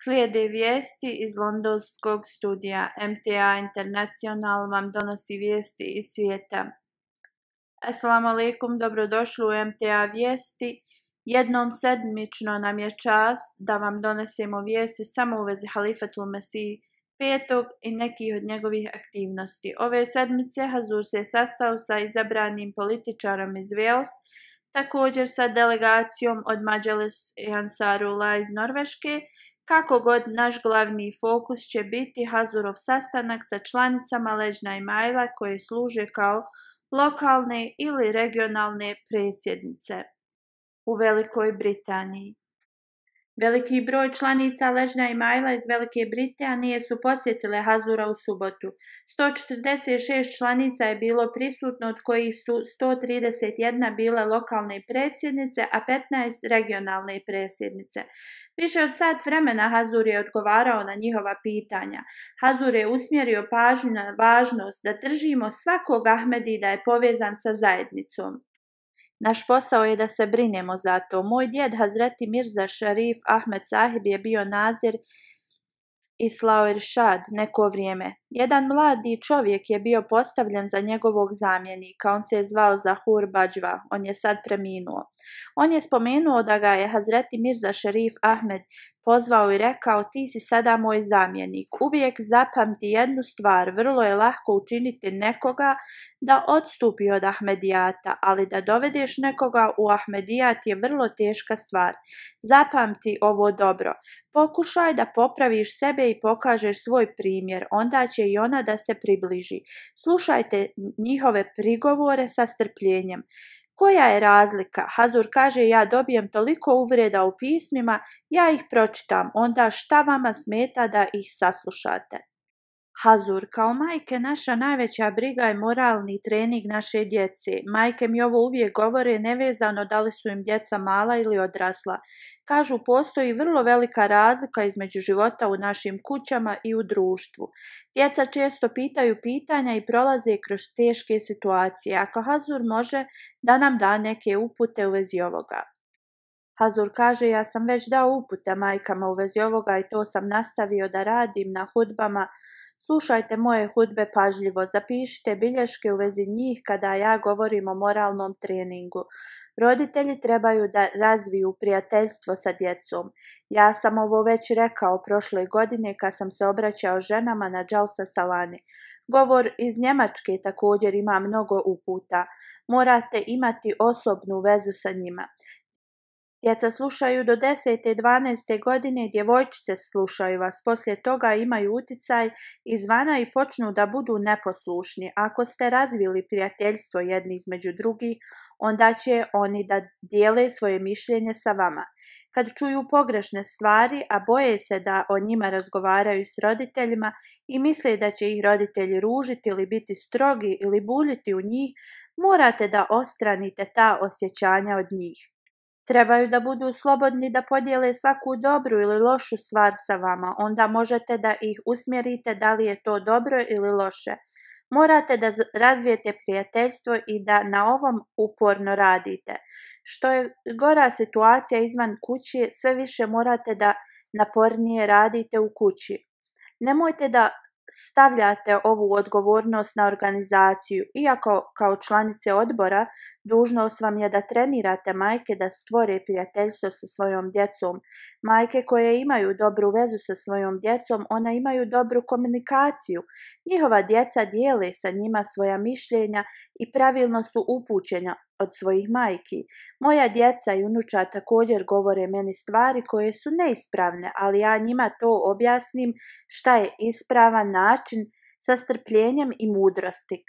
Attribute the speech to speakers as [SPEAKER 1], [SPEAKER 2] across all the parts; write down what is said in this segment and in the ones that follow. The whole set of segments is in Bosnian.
[SPEAKER 1] Slijede vijesti iz londonskog studija. MTA International vam donosi vijesti iz svijeta. Assalamu alaikum, dobrodošli u MTA vijesti. Jednom sedmično nam je čast da vam donesemo vijesti samo u vezi Halifatul Mesih V i nekih od njegovih aktivnosti. Ove sedmice Hazur se sastao sa izabranim političarom iz Wales, također sa delegacijom od Mađalis i Ansarullah iz Norveške. Kako god, naš glavni fokus će biti Hazurov sastanak sa članicama Ležna i Majla koje služe kao lokalne ili regionalne predsjednice u Velikoj Britaniji. Veliki broj članica Ležna i Majla iz Velike Britanije su posjetile Hazura u subotu. 146 članica je bilo prisutno, od kojih su 131 bile lokalne predsjednice, a 15 regionalne predsjednice. Više od sat vremena Hazur je odgovarao na njihova pitanja. Hazur je usmjerio pažnju na važnost da držimo svakog Ahmedi da je povezan sa zajednicom. Naš posao je da se brinemo za to. Moj djed Hazreti Mirza Šarif Ahmed Sahib je bio nazir Islao Iršad neko vrijeme. Jedan mladi čovjek je bio postavljen za njegovog zamjenika. On se je zvao Zahur Bađva. On je sad preminuo. On je spomenuo da ga je Hazreti Mirza Šarif Ahmed pozvao i rekao: ti si sada moj zamjenik. Uvijek zapamti jednu stvar, vrlo je lahko učiniti nekoga da odstupi od Ahmedijata, ali da dovedeš nekoga u Ahmedijat je vrlo teška stvar. Zapamti ovo dobro. Pokušaj da popraviš sebe i pokažeš svoj primjer, onda će i ona da se približi. Slušajte njihove prigovore sa strpljenjem. Koja je razlika? Hazur kaže: ja dobijem toliko uvreda u pismima, ja ih pročitam, onda šta vama smeta da ih saslušate? Hazur: kao majke, naša najveća briga je moralni trening naše djece. Majke mi ovo uvijek govore nevezano da li su im djeca mala ili odrasla. Kažu, postoji vrlo velika razlika između života u našim kućama i u društvu. Djeca često pitaju pitanja i prolaze kroz teške situacije. Ako Hazur može da nam da neke upute u vezi ovoga. Hazur kaže: ja sam već dao upute majkama u vezi ovoga i to sam nastavio da radim na hudbama. Slušajte moje hudbe pažljivo, zapišite bilješke u vezi njih kada ja govorim o moralnom treningu. Roditelji trebaju da razviju prijateljstvo sa djecom. Ja sam ovo već rekao prošle godine kad sam se obraćao ženama na Džalsa Salani. Govor iz Njemačke također ima mnogo uputa. Morate imati osobnu vezu sa njima. Djeca slušaju do 10. i 12. godine, djevojčice slušaju vas, poslije toga imaju uticaj izvana i počnu da budu neposlušni. Ako ste razvili prijateljstvo jedni između drugih, onda će oni da dijele svoje mišljenje sa vama. Kad čuju pogrešne stvari, a boje se da o njima razgovaraju s roditeljima i misle da će ih roditelji ružiti ili biti strogi ili buljiti u njih, morate da odstranite ta osjećanja od njih. Trebaju da budu slobodni da podijele svaku dobru ili lošu stvar sa vama, onda možete da ih usmjerite da li je to dobro ili loše. Morate da razvijete prijateljstvo i da na ovom uporno radite. Što je gora situacija izvan kući, sve više morate da napornije radite u kući. Nemojte da stavljate ovu odgovornost na organizaciju, iako kao članice odbora dužnost vam je da trenirate majke da stvore prijateljstvo sa svojom djecom. Majke koje imaju dobru vezu sa svojom djecom, one imaju dobru komunikaciju. Njihova djeca dijele sa njima svoja mišljenja i pravilno su upućena od svojih majki. Moja djeca i unuča također govore meni stvari koje su neispravne, ali ja njima to objasnim šta je ispravan način sa strpljenjem i mudrosti.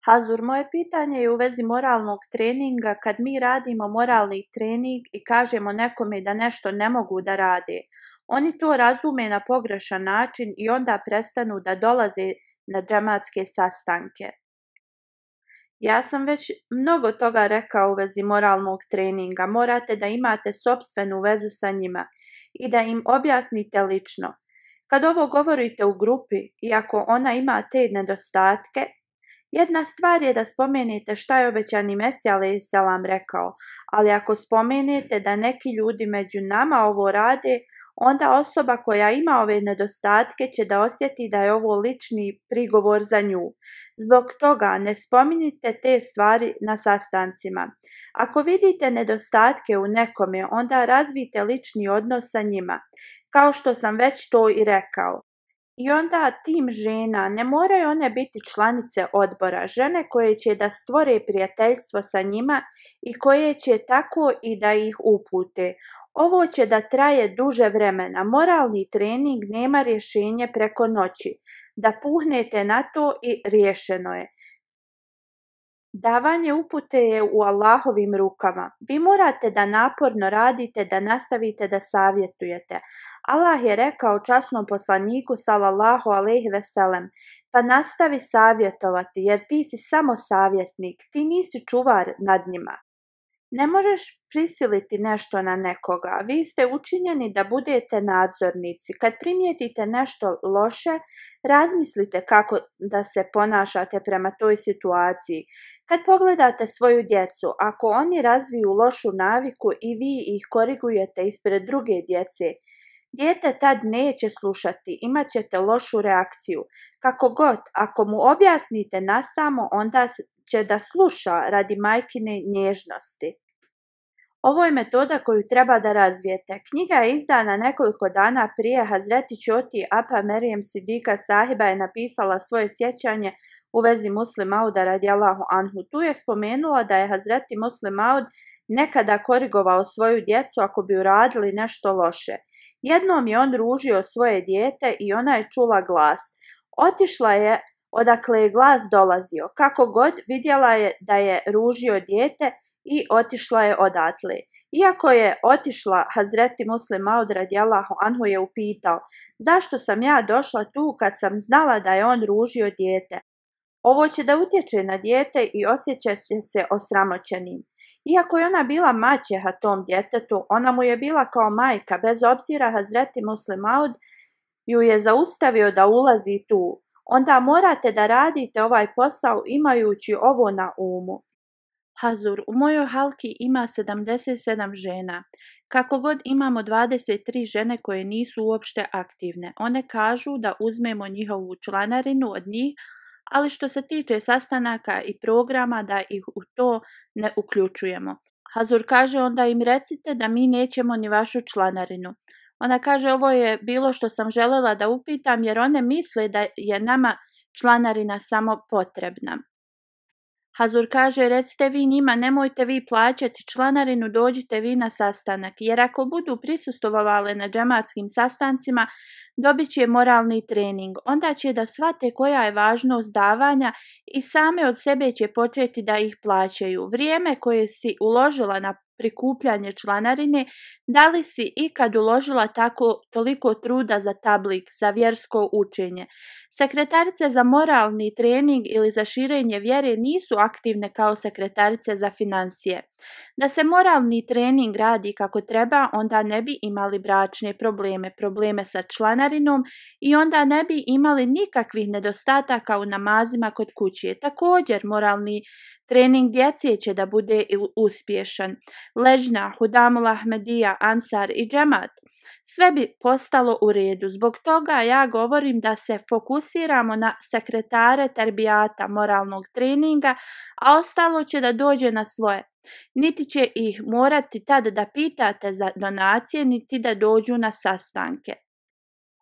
[SPEAKER 1] Hazur, moje pitanje je u vezi moralnog treninga. Kad mi radimo moralni trening i kažemo nekome da nešto ne mogu da rade, oni to razume na pogrešan način i onda prestanu da dolaze na džematske sastanke. Ja sam već mnogo toga rekao u vezi moralnog treninga. Morate da imate sopstvenu vezu sa njima i da im objasnite lično. Kad ovo govorite u grupi, iako ona ima te nedostatke, Jedna stvar je da spomenete šta je obećani Mesija alejhi selam rekao, ali ako spomenete da neki ljudi među nama ovo rade, onda osoba koja ima ove nedostatke će da osjeti da je ovo lični prigovor za nju. Zbog toga ne spominjite te stvari na sastancima. Ako vidite nedostatke u nekome, onda razvijte lični odnos sa njima, kao što sam već to i rekao. I onda tim žena, ne moraju one biti članice odbora, žene koje će da stvore prijateljstvo sa njima i koje će tako i da ih upute. Ovo će da traje duže vremena. Moralni trening nema rješenje preko noći. Da puhnete na to i riješeno je. Davanje upute je u Allahovim rukama. Vi morate da naporno radite, da nastavite da savjetujete. Allah je rekao časnom poslaniku sallallahu alejhi ve sellem, pa nastavi savjetovati jer ti si samo savjetnik, ti nisi čuvar nad njima. Ne možeš prisiliti nešto na nekoga, vi ste učinjeni da budete nadzornici. Kad primijetite nešto loše, razmislite kako da se ponašate prema toj situaciji. Kad pogledate svoju djecu, ako oni razviju lošu naviku i vi ih korigujete ispred druge djece, dijete tad neće slušati, imat ćete lošu reakciju. Kako god, ako mu objasnite nasamo, onda će da sluša radi majkine nježnosti. Ovo je metoda koju treba da razvijete. Knjiga je izdana nekoliko dana prije. Hazreti Ćoti Apa Merijem Sidika sahiba je napisala svoje sjećanje u vezi Muslim Mauda radijallahu anhu. Tu je spomenula da je Hazreti Muslim Maud nekada korigovao svoju djecu ako bi uradili nešto loše. Jednom je on ružio svoje dijete i ona je čula glas. Otišla je odakle je glas dolazio. Kako god, vidjela je da je ružio dijete i otišla je odatle. Iako je otišla, Hazreti Muslim Maud radijallahu anhu je upitao, zašto sam ja došla tu kad sam znala da je on ružio dijete? Ovo će da utječe na dijete i osjećat će se osramoćenim. Iako je ona bila maćeha tom djetetu, ona mu je bila kao majka, bez obzira Hazreti Muslim Maud ju je zaustavio da ulazi tu. Onda morate da radite ovaj posao imajući ovo na umu. Hazur, u mojoj halki ima 77 žena. Kako god imamo 23 žene koje nisu uopšte aktivne. One kažu da uzmemo njihovu članarinu od njih, ali što se tiče sastanaka i programa da ih u to ne uključujemo. Hazur kaže, onda im recite da mi nećemo ni vašu članarinu. Ona kaže, ovo je bilo što sam želela da upitam jer one misle da je nama članarina samo potrebna. Hazur kaže, recite vi njima, nemojte vi plaćati članarinu, dođite vi na sastanak, jer ako budu prisustvovale na džematskim sastancima, dobit će moralni trening. Onda će da shvate koja je važnost davanja i same od sebe će početi da ih plaćaju. Vrijeme koje si uložila na prikupljanje članarine, da li si ikad uložila toliko truda za tablik, za vjersko učenje? Sekretarice za moralni trening ili za širenje vjere nisu aktivne kao sekretarice za financije. Da se moralni trening radi kako treba, onda ne bi imali bračne probleme sa članarinom i onda ne bi imali nikakvih nedostataka u namazima kod kuće. Također, moralni trening djece će da bude uspješan. Ležna, Hudamul Ahmedija, Ansar i džemat. Sve bi postalo u redu. Zbog toga ja govorim da se fokusiramo na sekretare terbijata moralnog treninga, a ostalo će da dođe na svoje. Niti će ih morati tad da pitate za donacije, niti da dođu na sastanke.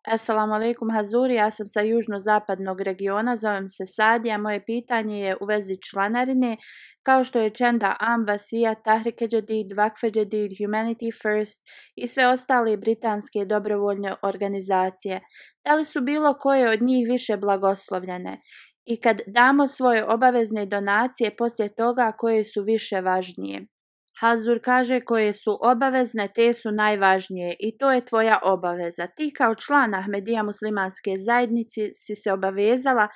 [SPEAKER 1] Assalamu alaikum Hazuri, ja sam sa južno-zapadnog regiona, zovem se Sadija. Moje pitanje je u vezi članarine, kao što je Čenda Am, Vasija, Tahrike Jadid, Vakfe Jadid, Humanity First i sve ostale britanske dobrovoljne organizacije. Da li su bilo koje od njih više blagoslovljene? I kad damo svoje obavezne donacije, poslije toga koje su više važnije? Hazur kaže, koje su obavezne, te su najvažnije i to je tvoja obaveza. Ti kao član Ahmedija muslimanske zajednice si se obavezala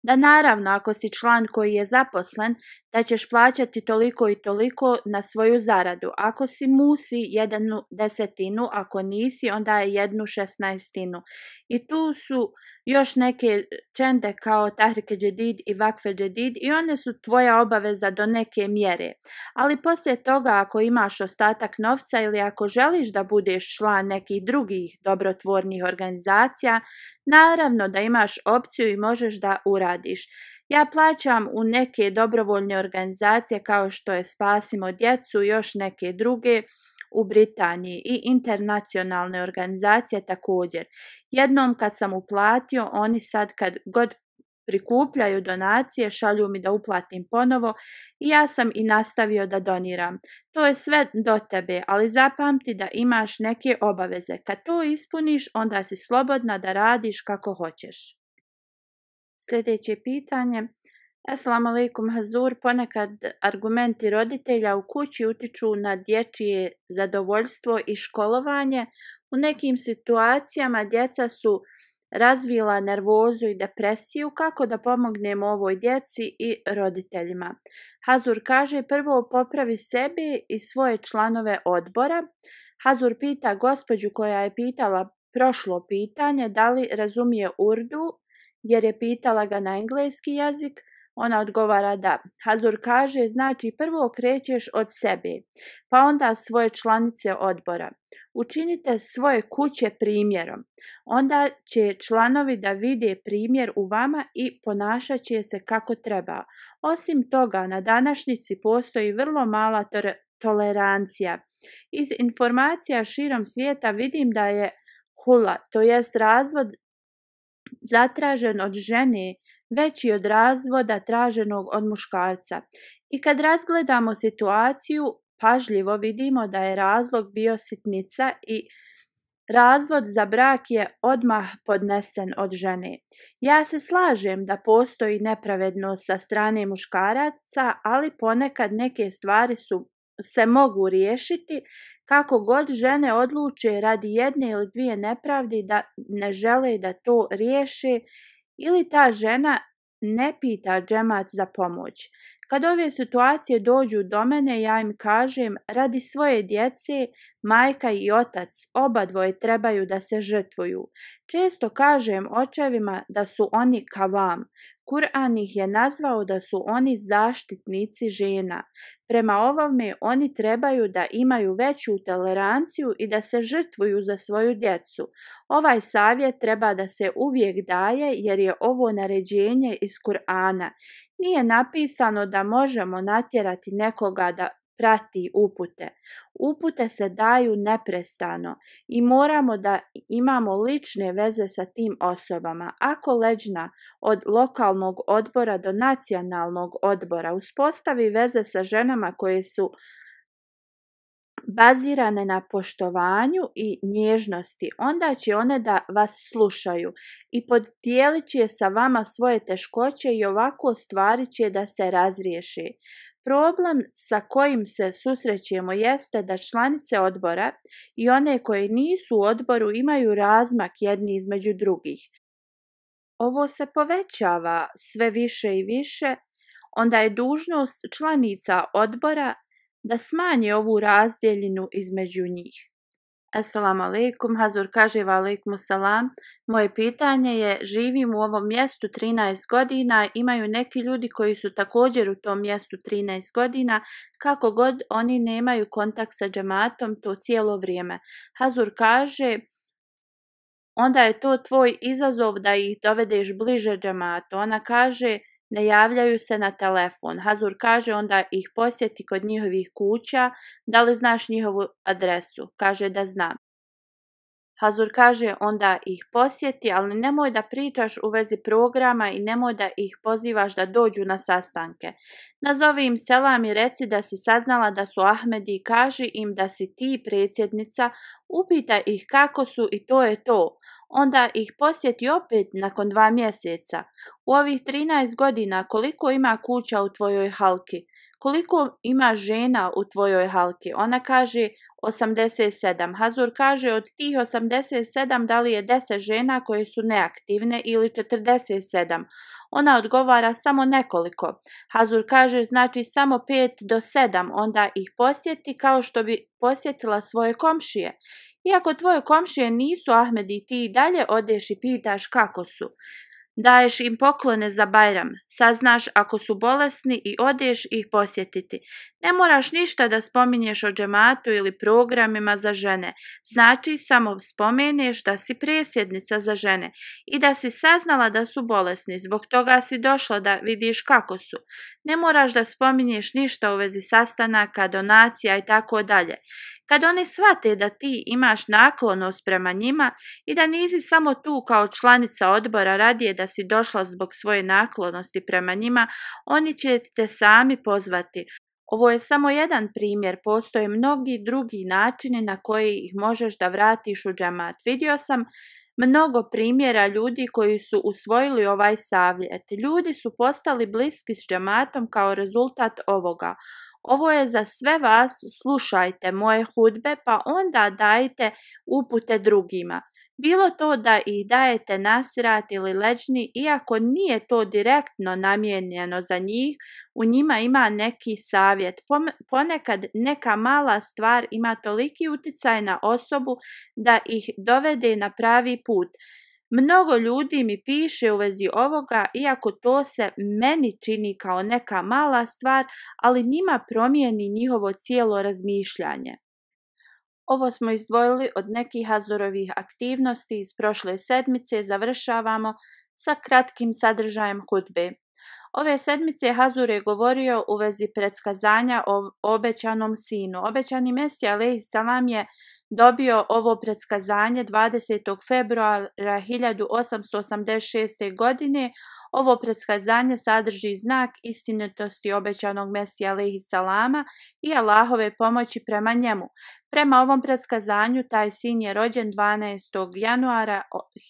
[SPEAKER 1] da naravno ako si član koji je zaposlen, da ćeš plaćati toliko i toliko na svoju zaradu. Ako si musi 1/10, ako nisi onda je 1/16. I tu su još neke čende kao Tahrike Džedid i Vakfe Džedid i one su tvoja obaveza do neke mjere. Ali poslije toga ako imaš ostatak novca ili ako želiš da budeš član nekih drugih dobrotvornih organizacija, naravno da imaš opciju i možeš da uradiš. Ja plaćam u neke dobrovoljne organizacije kao što je Spasimo djecu i još neke druge u Britaniji i internacionalne organizacije također. Jednom kad sam uplatio, oni sad kad god prikupljaju donacije šalju mi da uplatim ponovo i ja sam i nastavio da doniram. To je sve do tebe, ali zapamti da imaš neke obaveze. Kad to ispuniš, onda si slobodna da radiš kako hoćeš. Sljedeće pitanje. Assalamu alaikum Hazur, ponekad argumenti roditelja u kući utiču na dječje zadovoljstvo i školovanje. U nekim situacijama djeca su razvila nervozu i depresiju. Kako da pomognemo ovoj djeci i roditeljima? Hazur kaže, prvo popravi sebe i svoje članove odbora. Hazur pita gospođu koja je pitala prošlo pitanje da li razumije Urdu, jer je pitala ga na engleski jezik. Ona odgovara da. Hazur kaže, znači prvo krećeš od sebe, pa onda svoje članice odbora. Učinite svoje kuće primjerom. Onda će članovi da vide primjer u vama i ponašat će se kako treba. Osim toga, na današnjici postoji vrlo mala tolerancija. Iz informacija širom svijeta vidim da je hula, to jest razvod zatražen od žene, veći od razvoda traženog od muškarca. I kad razgledamo situaciju, pažljivo vidimo da je razlog bio sitnica i razvod za brak je odmah podnesen od žene. Ja se slažem da postoji nepravednost sa strane muškaraca, ali ponekad neke stvari se mogu riješiti kako god žene odluče radi jedne ili dvije nepravdi da ne žele da to riješe ili ta žena ne pita džemat za pomoć. Kad ove situacije dođu do mene, ja im kažem, radi svoje djece, majka i otac, oba dvoje trebaju da se žrtvuju. Često kažem očevima da su oni kavam. Kur'an ih je nazvao da su oni zaštitnici žena. Prema ovome oni trebaju da imaju veću toleranciju i da se žrtvuju za svoju djecu. Ovaj savjet treba da se uvijek daje jer je ovo naređenje iz Kur'ana. Nije napisano da možemo natjerati nekoga da prati upute. Upute se daju neprestano i moramo da imamo lične veze sa tim osobama. Ako leđna od lokalnog odbora do nacionalnog odbora uspostavi veze sa ženama koje su bazirane na poštovanju i nježnosti, onda će one da vas slušaju i podijelit će sa vama svoje teškoće i ovako stvari će da se razriješe. Problem sa kojim se susrećemo jeste da članice odbora i one koje nisu u odboru imaju razmak jedni između drugih. Ovo se povećava sve više i više, onda je dužnost članica odbora da smanje ovu razdjeljinu između njih. Assalamu alaikum, Hazur kaže wa alaikum salam. Moje pitanje je, živim u ovom mjestu 13 godina, imaju neki ljudi koji su također u tom mjestu 13 godina, kako god oni nemaju kontakt sa džematom to cijelo vrijeme. Hazur kaže, onda je to tvoj izazov da ih dovedeš bliže džematu. Ona kaže, ne javljaju se na telefon. Hazur kaže, onda ih posjeti kod njihovih kuća. Da li znaš njihovu adresu? Kaže da znam. Hazur kaže, onda ih posjeti, ali nemoj da pričaš u vezi programa i nemoj da ih pozivaš da dođu na sastanke. Nazovi im selam i reci da si saznala da su Ahmedi i kaži im da si ti predsjednica, upitaj ih kako su i to je to. Onda ih posjeti opet nakon 2 mjeseca. U ovih 13 godina koliko ima kuća u tvojoj halki? Koliko ima žena u tvojoj halki? Ona kaže 87. Hazur kaže, od tih 87 da li je 10 žena koje su neaktivne ili 47. Ona odgovara samo nekoliko. Hazur kaže znači samo 5 do 7, onda ih posjeti kao što bi posjetila svoje komšije. Iako tvoje komšije nisu Ahmedi, ti i dalje odeš i pitaš kako su. Daješ im poklone za Bajram, saznaš ako su bolesni i odeš ih posjetiti. Ne moraš ništa da spominješ o džematu ili programima za žene, znači samo spomeneš da si presjednica za žene i da si saznala da su bolesni, zbog toga si došla da vidiš kako su. Ne moraš da spominješ ništa u vezi sastanaka, donacija i tako dalje. Kad oni shvate da ti imaš naklonost prema njima i da nisi samo tu kao članica odbora radije da si došla zbog svoje naklonosti prema njima, oni će te sami pozvati. Ovo je samo jedan primjer, postoje mnogi drugi načini na koji ih možeš da vratiš u džemat. Vidio sam mnogo primjera ljudi koji su usvojili ovaj savjet. Ljudi su postali bliski s džematom kao rezultat ovoga. Ovo je za sve vas, slušajte moje hudbe pa onda dajte upute drugima. Bilo to da ih dajete nasirat ili leđni, iako nije to direktno namijenjeno za njih, u njima ima neki savjet. Ponekad neka mala stvar ima toliki uticaj na osobu da ih dovede na pravi put. Mnogo ljudi mi piše u vezi ovoga, iako to se meni čini kao neka mala stvar, ali njima promijeni njihovo cijelo razmišljanje. Ovo smo izdvojili od nekih Hazurovih aktivnosti iz prošle sedmice, završavamo sa kratkim sadržajem hudbe. Ove sedmice Hazur je govorio u vezi predskazanja o obećanom sinu. Obećani Mesija alejhiselam je dobio ovo predskazanje 20. februara 1886. godine. Ovo predskazanje sadrži znak istinitosti obećanog Mesija alejhiselama i Allahove pomoći prema njemu. Prema ovom predskazanju taj sin je rođen 12. januara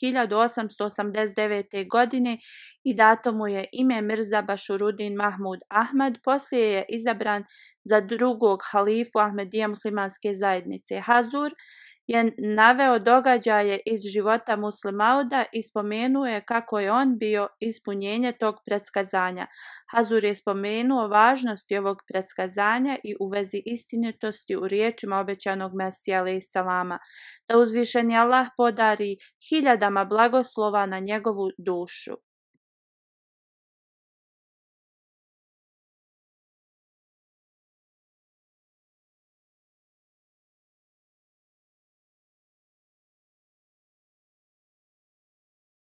[SPEAKER 1] 1889. godine i dato mu je ime Mirza Bašurudin Mahmud Ahmad. Poslije je izabran za drugog halifu Ahmedije muslimanske zajednice. Hazur je naveo događaje iz života Muslih Mauda i spomenuo je kako je on bio ispunjenje tog predskazanja. Hazur je spomenuo važnosti ovog predskazanja i u vezi istinitosti u riječima obećanog Mesija alejhiselama, da uzvišeni Allah podari hiljadama blagoslova na njegovu dušu.